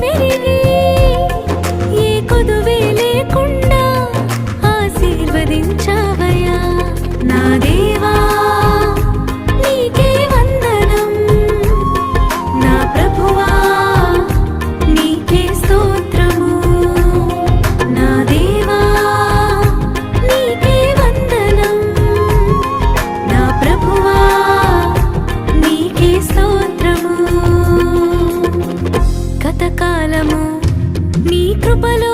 వెలిగి ఏ కొదువే లేకుండా ఆశీర్వదించావయ్యా నా దేవా నీకే వందనం నా ప్రభువా నీకే స్తోత్రము నా దేవా నీకే వందనం నా ప్రభువా నీకే స్తోత్రము గతకాలము నీ కృపలో